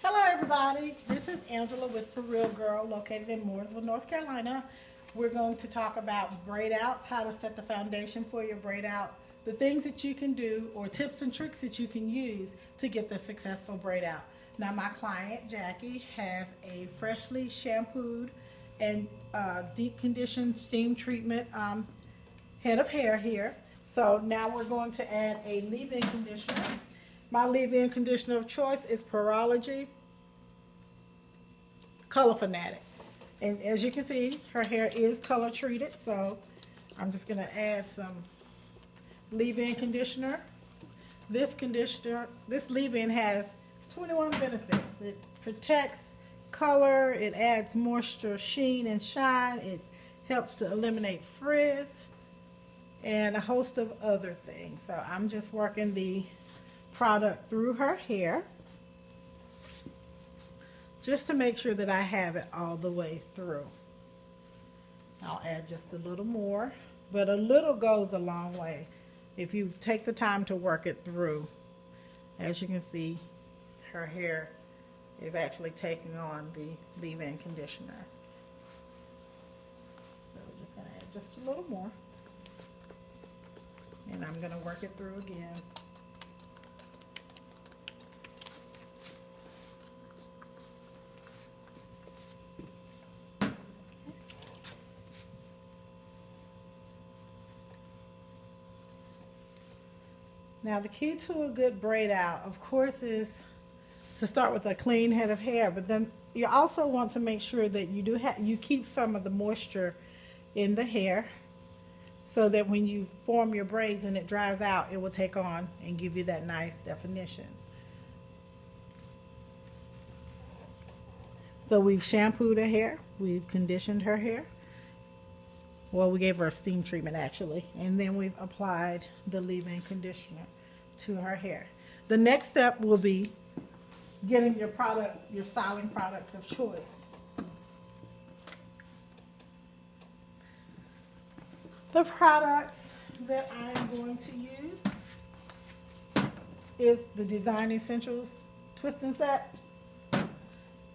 Hello everybody, this is Angela with For Real Girl located in Mooresville, North Carolina. We're going to talk about braid outs, how to set the foundation for your braid out, the things that you can do or tips and tricks that you can use to get the successful braid out. Now my client Jackie has a freshly shampooed and deep conditioned steam treatment head of hair here. So now we're going to add a leave-in conditioner. My leave-in conditioner of choice is Perology Color Fanatic. And as you can see, her hair is color treated, so I'm just going to add some leave-in conditioner. This leave-in has 21 benefits. It protects color, it adds moisture, sheen, and shine. It helps to eliminate frizz, and a host of other things. So I'm just working the product through her hair just to make sure that I have it all the way through. I'll add just a little more, but a little goes a long way if you take the time to work it through. As you can see, her hair is actually taking on the leave-in conditioner. So we're just going to add just a little more, and I'm going to work it through again. Now the key to a good braid out, of course, is to start with a clean head of hair, but then you also want to make sure that you keep some of the moisture in the hair so that when you form your braids and it dries out, it will take on and give you that nice definition. So we've shampooed her hair, we've conditioned her hair. Well, we gave her a steam treatment actually, and then we've applied the leave-in conditioner to her hair. The next step will be getting your styling products of choice. The products that I am going to use is the Design Essentials Twist and Set.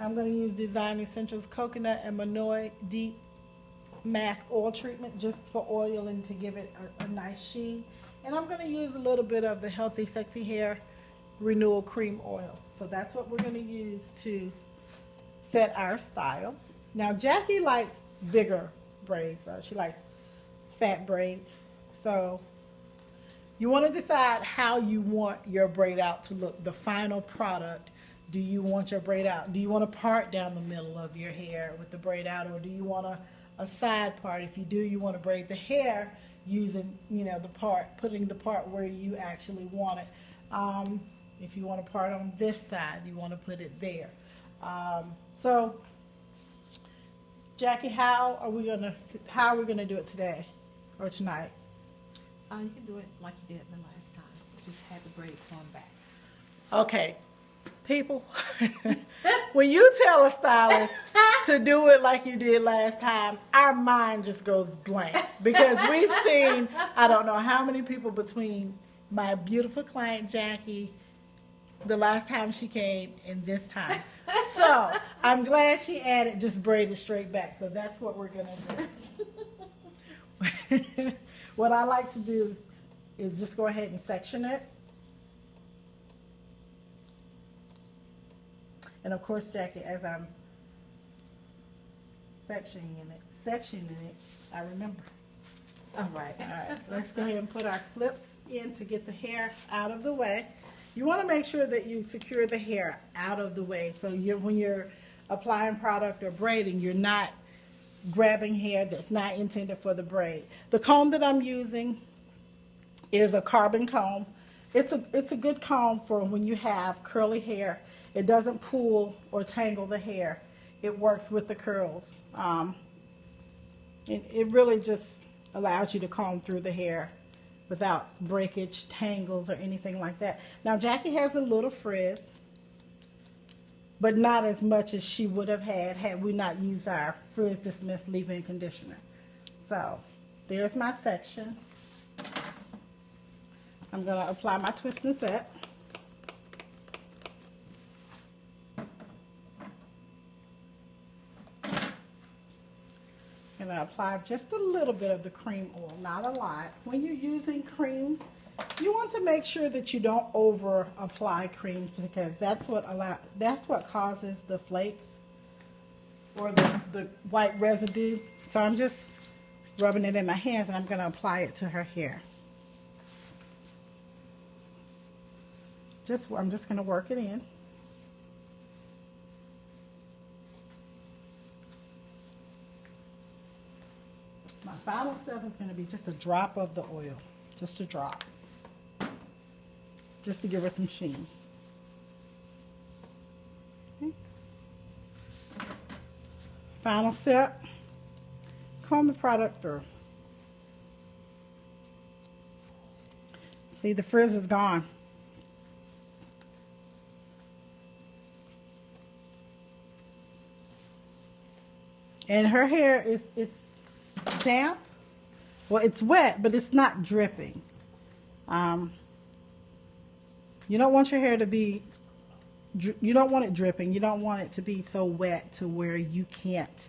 I'm going to use Design Essentials Coconut and Manoi Deep Mask Oil Treatment just for oiling to give it a nice sheen. And I'm going to use a little bit of the Healthy Sexy Hair Renewal Cream Oil. So that's what we're going to use to set our style. Now Jackie likes bigger braids. She likes fat braids. So you want to decide how you want your braid out to look, the final product. Do you want your braid out? Do you want to part down the middle of your hair with the braid out, or do you want a side part? If you do, you want to braid the hair using, putting the part where you actually want it. If you want to part on this side, you want to put it there. So, Jackie, how are we gonna do it today or tonight? You can do it like you did the last time. Just have the braids going back. Okay. People, when you tell a stylist to do it like you did last time, our mind just goes blank, because we've seen, I don't know how many people between my beautiful client Jackie, the last time she came, and this time. So I'm glad she added just braided straight back. So that's what we're going to do. What I like to do is just go ahead and section it. And of course, Jackie, as I'm sectioning it, I remember. All right. All right, let's go ahead and put our clips in to get the hair out of the way. You want to make sure that you secure the hair out of the way, so when you're applying product or braiding, you're not grabbing hair that's not intended for the braid. The comb that I'm using is a carbon comb. It's a good comb for when you have curly hair. It doesn't pull or tangle the hair. It works with the curls. It really just allows you to comb through the hair without breakage, tangles, or anything like that. Now Jackie has a little frizz, but not as much as she would have had we not used our Frizz Dismiss leave-in conditioner. So there's my section. I'm going to apply my twist and set. going to apply just a little bit of the cream oil, not a lot. When you're using creams, you want to make sure that you don't over apply creams, because that's what causes the flakes or the white residue. So I'm just rubbing it in my hands, and I'm going to apply it to her hair. I'm just going to work it in. My final step is going to be just a drop of the oil, just a drop, just to give her some sheen. Okay. Final step, comb the product through. See, the frizz is gone. And her hair it's damp. Well, it's wet, but it's not dripping. You don't want your hair to be, you don't want it dripping. You don't want it to be so wet to where you can't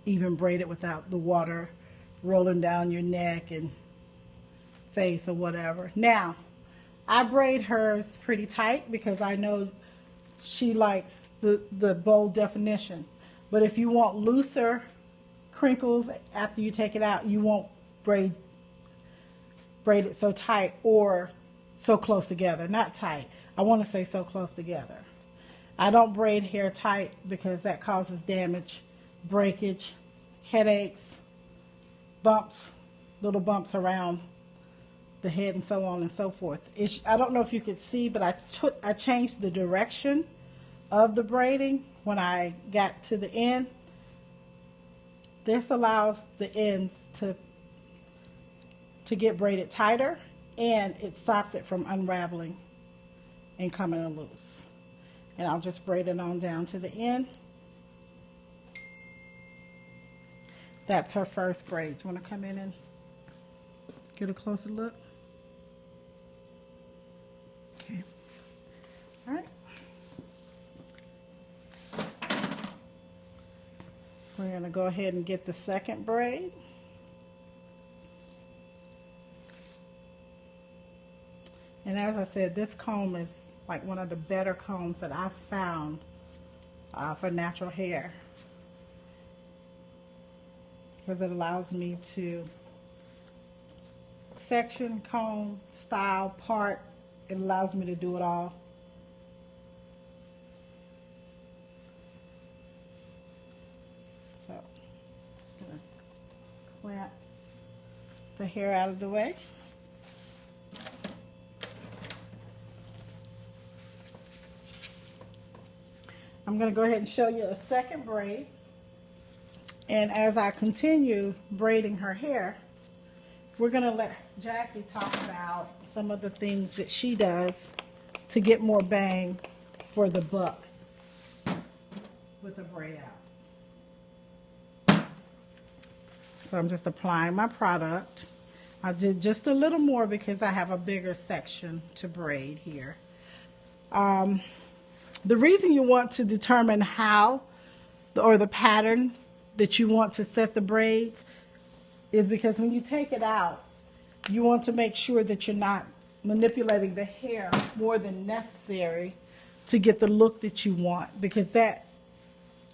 even braid it without the water rolling down your neck and face or whatever. Now, I braid hers pretty tight because I know she likes the bold definition. But if you want looser crinkles after you take it out, you won't braid it so tight or so close together. Not tight. I want to say so close together. I don't braid hair tight because that causes damage, breakage, headaches, bumps, little bumps around the head, and so on and so forth. I don't know if you could see, but I changed the direction of the braiding when I got to the end. This allows the ends to get braided tighter, and it stops it from unraveling and coming loose. And I'll just braid it on down to the end. That's her first braid. You want to come in and get a closer look? Okay. All right. We're going to go ahead and get the second braid. And as I said, this comb is like one of the better combs that I've found for natural hair, because it allows me to section, comb, style, part. It allows me to do it all. So, just gonna clamp the hair out of the way. I'm going to go ahead and show you a second braid. And as I continue braiding her hair, we're going to let Jackie talk about some of the things that she does to get more bang for the buck with a braid out. So I'm just applying my product. I did just a little more because I have a bigger section to braid here. The reason you want to determine how or the pattern that you want to set the braids is because when you take it out, you want to make sure that you're not manipulating the hair more than necessary to get the look that you want, because that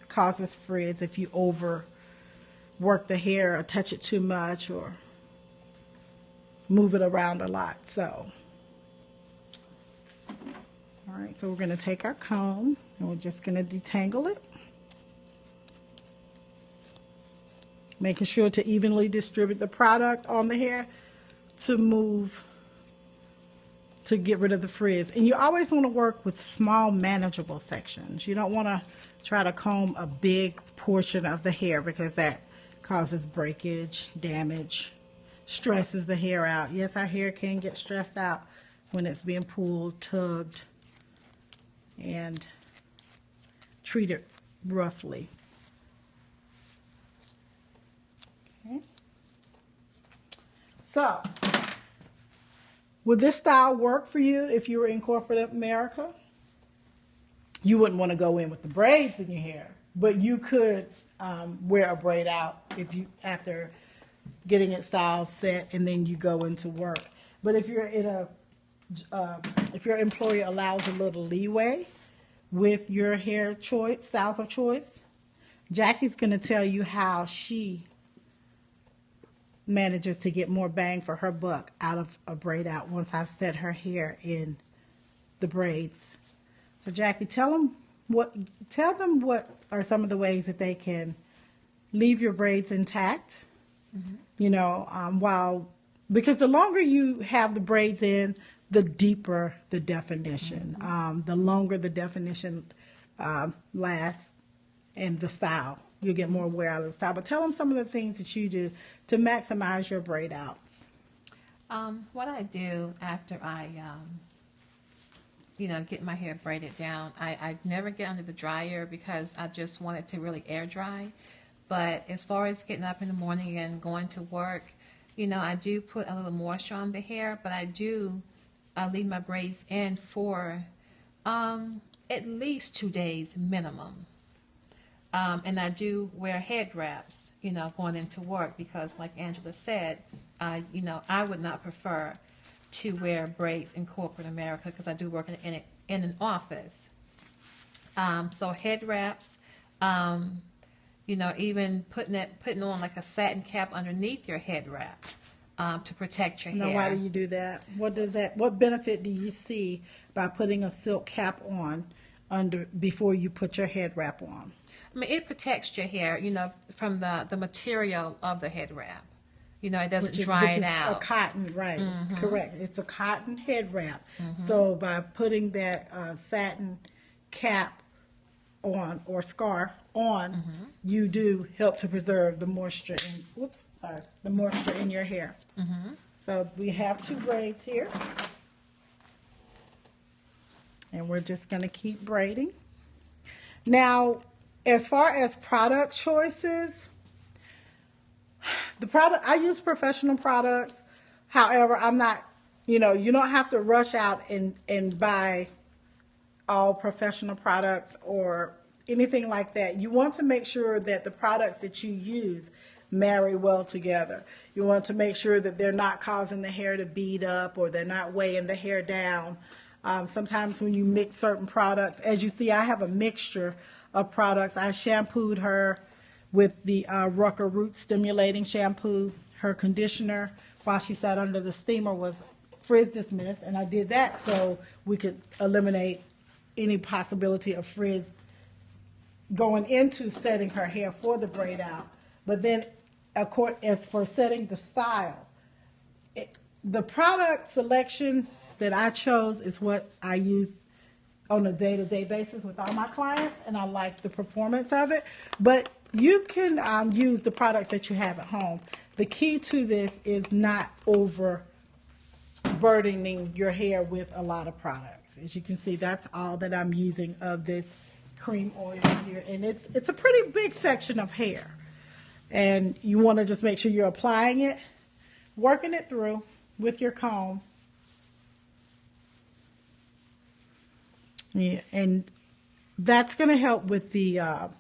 causes frizz if you overwork the hair or touch it too much or move it around a lot. So, all right, so we're going to take our comb and we're just going to detangle it, making sure to evenly distribute the product on the hair to get rid of the frizz. And you always want to work with small, manageable sections. You don't want to try to comb a big portion of the hair because that causes breakage, damage, stresses the hair out. Yes, our hair can get stressed out when it's being pulled, tugged, and treated roughly. Okay. So, would this style work for you if you were in corporate America? You wouldn't want to go in with the braids in your hair, but you could wear a braid out if you after getting it styled, set, and then you go into work. But if you're in a if your employer allows a little leeway with your hair choice, styles of choice, Jackie's going to tell you how she manages to get more bang for her buck out of a braid out once I've set her hair in the braids. So Jackie, tell them what are some of the ways that they can leave your braids intact. You know, because the longer you have the braids in, the deeper the definition, the longer the definition lasts, and the style. You'll get more wear out of the style. But tell them some of the things that you do to maximize your braid outs. What I do after I, get my hair braided down, I never get under the dryer because I just want it to really air dry. But as far as getting up in the morning and going to work, I do put a little moisture on the hair, but I do leave my braids in for at least 2 days minimum. And I do wear head wraps, going into work because, like Angela said, I would not prefer to wear braids in corporate America because I do work in an office. So head wraps, even putting on like a satin cap underneath your head wrap to protect your hair. Now, why do you do that? What benefit do you see by putting a silk cap on before you put your head wrap on? I mean, it protects your hair, from the material of the head wrap. It doesn't dry it out. A cotton, right? Correct. It's a cotton head wrap. So by putting that satin cap on or scarf on, you do help to preserve the moisture in your hair. So we have 2 braids here, and we're just going to keep braiding. Now, as far as product choices, I use professional products. However, I'm not, you don't have to rush out and buy all professional products or anything like that. You want to make sure that the products that you use marry well together. You want to make sure that they're not causing the hair to bead up or they're not weighing the hair down. Sometimes when you mix certain products, as you see, I have a mixture of products. I shampooed her with the Rucker Root Stimulating Shampoo. Her conditioner, while she sat under the steamer, was frizz dismissed, and I did that so we could eliminate any possibility of frizz going into setting her hair for the braid out. But then, as for setting the style, the product selection that I chose is what I use on a day-to-day basis with all my clients, and I like the performance of it. But you can use the products that you have at home. The key to this is not overburdening your hair with a lot of products. As you can see, that's all that I'm using of this cream oil here, and it's a pretty big section of hair. And you want to just make sure you're applying it, working it through with your comb. Yeah, and that's going to help with the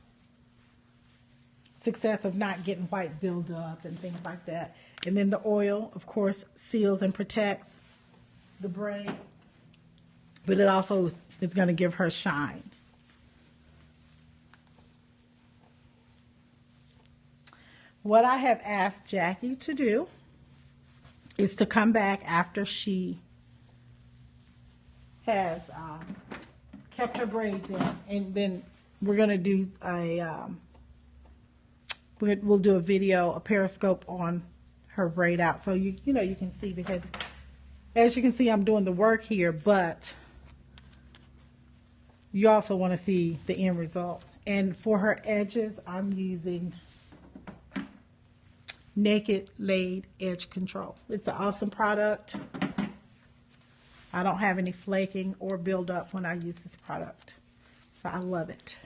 success of not getting white buildup and things like that. And then the oil, of course, seals and protects the braid, but it also is going to give her shine. What I have asked Jackie to do is to come back after she has kept her braids in, and then we're going to do we'll do a video, a periscope on her braid out, so you can see, because as you can see, I'm doing the work here, but you also want to see the end result. And for her edges, I'm using Naked Laid Edge Control. It's an awesome product. I don't have any flaking or buildup when I use this product, so I love it.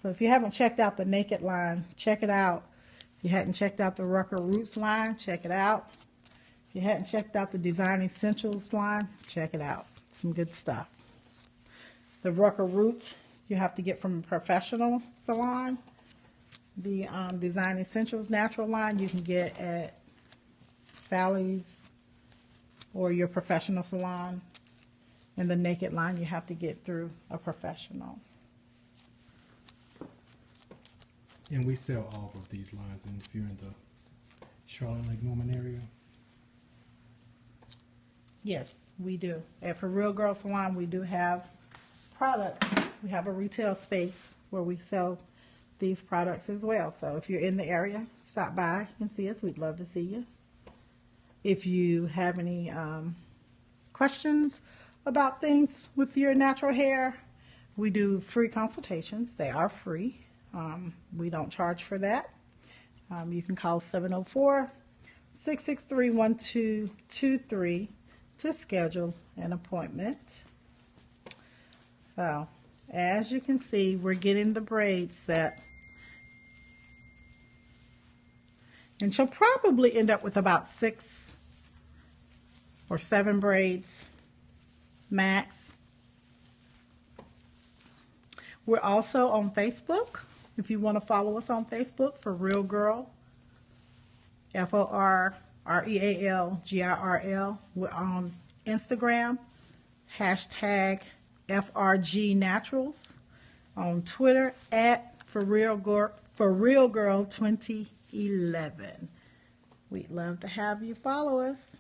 So if you haven't checked out the Naked line, check it out. If you hadn't checked out the Rucker Roots line, check it out. If you hadn't checked out the Design Essentials line, check it out. Some good stuff. The Rucker Roots you have to get from a professional salon. The Design Essentials natural line you can get at Sally's or your professional salon. And the naked line you have to get through a professional. And we sell all of these lines, and if you're in the Charlotte Lake Norman area. Yes, we do. At For Real Girl Salon, we do have products. We have a retail space where we sell these products as well. So if you're in the area, stop by and see us. We'd love to see you. If you have any questions about things with your natural hair, we do free consultations. They are free. We don't charge for that. You can call 704-663-1223 to schedule an appointment. So, as you can see, we're getting the braid set. And she'll probably end up with about 6 or 7 braids max. We're also on Facebook. If you want to follow us on Facebook, For Real Girl, FORREALGIRL. We're on Instagram, hashtag FRG Naturals. On Twitter, at For Real Girl 2011. We'd love to have you follow us.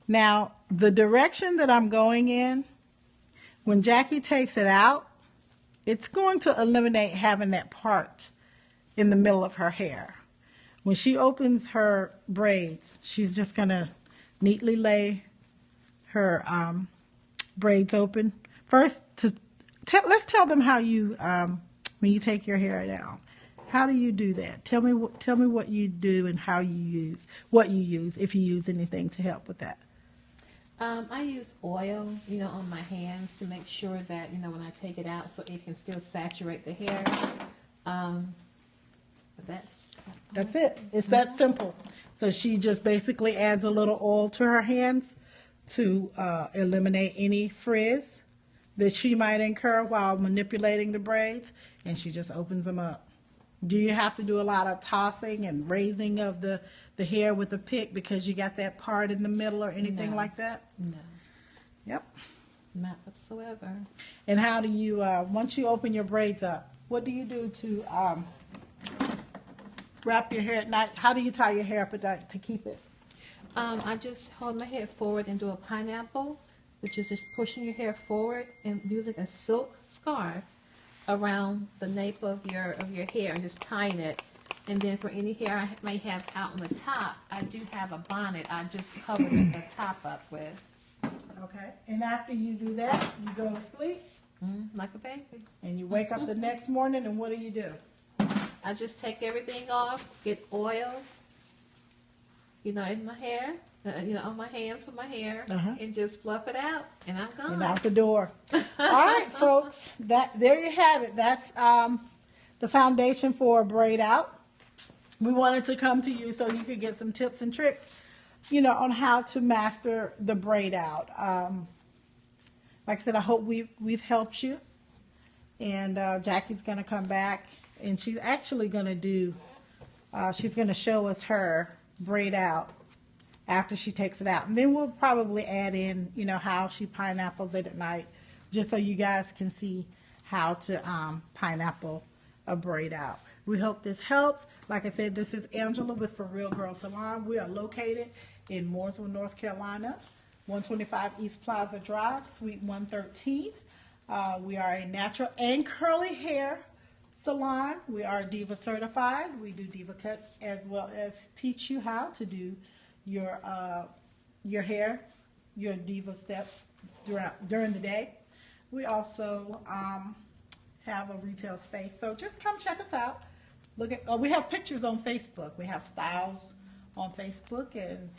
Now, the direction that I'm going in, when Jackie takes it out, it's going to eliminate having that part in the middle of her hair. When she opens her braids, she's just going to neatly lay her braids open. First, let's tell them how you, when you take your hair down, how do you do that? Tell me what you do and how you use, what you use, if you use anything to help with that. I use oil, on my hands to make sure that, when I take it out, so it can still saturate the hair. But that's it. It's that simple. So she just basically adds a little oil to her hands to eliminate any frizz that she might incur while manipulating the braids, and she just opens them up. Do you have to do a lot of tossing and raising of the hair with a pick because you got that part in the middle or anything like that? No. Yep. Not whatsoever. And how do you, once you open your braids up, what do you do to wrap your hair at night? How do you tie your hair up at night to keep it? I just hold my hair forward and do a pineapple, which is just pushing your hair forward and using a silk scarf around the nape of your hair and just tying it. And then for any hair I may have out on the top, I do have a bonnet I just cover the top up with. Okay. And after you do that, you go to sleep. Like a baby. And you wake up the next morning, and what do? I just take everything off, get oil, in my hair, on my hands with my hair, and just fluff it out, and I'm gone. And out the door. All right, folks. There you have it. That's the foundation for a braid out. We wanted to come to you so you could get some tips and tricks, on how to master the braid out. Like I said, I hope we've helped you. And Jackie's going to come back, and she's actually going to do, she's going to show us her braid out after she takes it out. And then we'll probably add in, how she pineapples it at night, just so you guys can see how to pineapple a braid out. We hope this helps. Like I said, this is Angela with For Real Girl Salon. We are located in Mooresville, North Carolina, 125 East Plaza Drive, Suite 113. We are a natural and curly hair salon. We are Diva certified. We do Diva cuts as well as teach you how to do your hair, your Diva steps during the day. We also have a retail space, so just come check us out. Look at we have pictures on Facebook. We have styles on Facebook and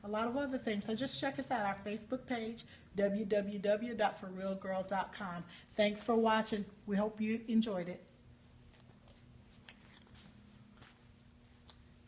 a lot of other things. So just check us out, our Facebook page, www.forrealgirl.com. Thanks for watching. We hope you enjoyed it.